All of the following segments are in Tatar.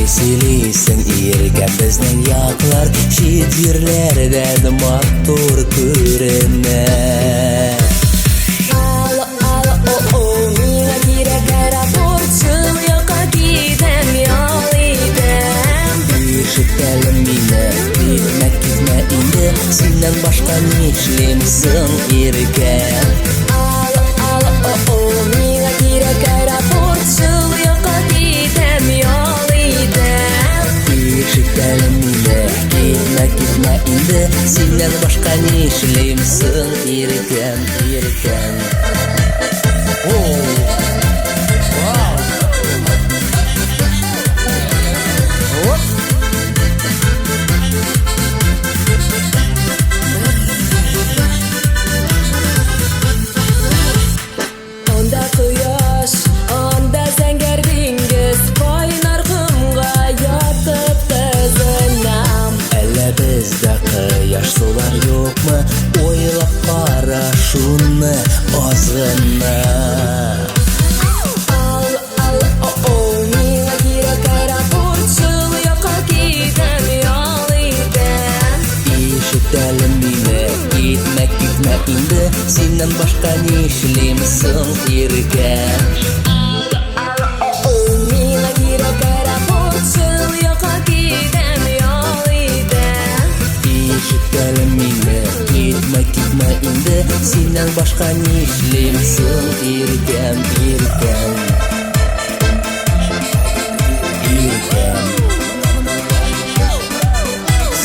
Silisen irgen bizning yoqlar Şit yerlerde mattur ko'rinma Alo, menga kerak aeroport Chil yoqqa ketam, yo'l edim Eshitganim meni, ketma endi Sendan boshqa nishlimsin erkan Alo, menga kerak aeroport Chil yoqqa ketam, yo'l edim Eshitganim meni, ketma endi Sendan boshqa nishlimsin erkan Onda quyosh, onda zangar dengiz Qo'ynar qumga yotib qizinam Әлі бізді қияш солар yo'qmi O'ylab qara shuni ozg'ina menga kerak aeroport Chil yoqqa ketam, yo'l edim Eshitganim meni, ketma endi Sendan boshqa nishlimsin erkan menga kerak aeroport Chil yoqqa ketam, yo'l edim Eshitganim meni, ketma endi Sendan boshqa nishlimsin erkan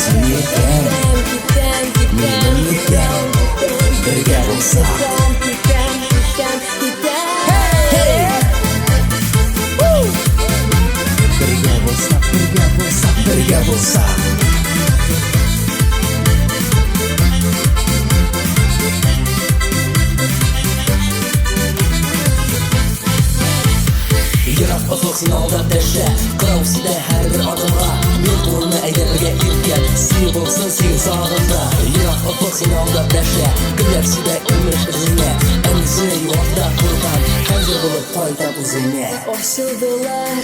Sen erkan menim erkan Birga bo'lsak Birga bo'lsak Yiroq uzoq sen aldab tasha Qirausida har bir odamga Men qo'lni aydarga ilgan Sen bo'lsin sen sog'inda Yiroq uzoq sen aldab tasha Kunlarsida emish izingga Anisi yo'qda qurban Qancha bo'lib qo'ytab o'zingga Ochildilar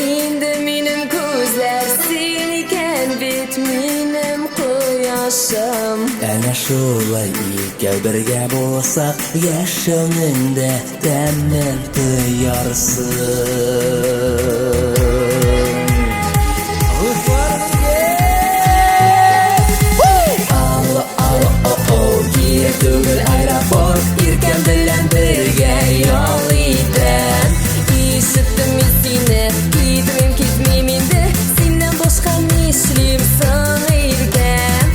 endi menim ko'zlar Sen ekan bet menim quyoshim Ana shulay ikki birga bo'lsak Yashaningda ta'min tayyorsin Kerak tugul aeroport Erkan bilan birga yo'l edim Eshitdim men seni ketmayman endi Sendan boshqa nishlimsin erkan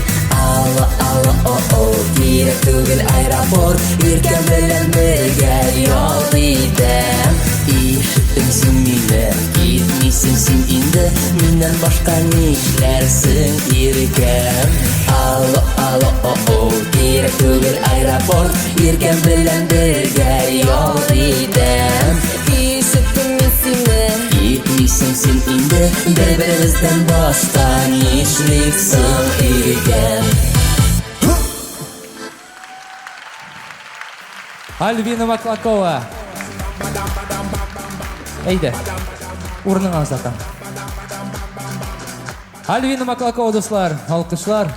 Kerak tugul aeroport Erkan bilan birga yo'l edim Eshitdim sen meni, ketmaysan sen endi Mendan boshqa nishlarsin erkan Kerak tugul aeroport Erkan bilan birga yo'l edim Eshitdim men seni Ketmaysan sen endi Bir-birimizdan boshqa nishliksin erkan Альбина Маклакова. Әйді, орныңа сақан. Альбина Маклакова, достар, алқышлар.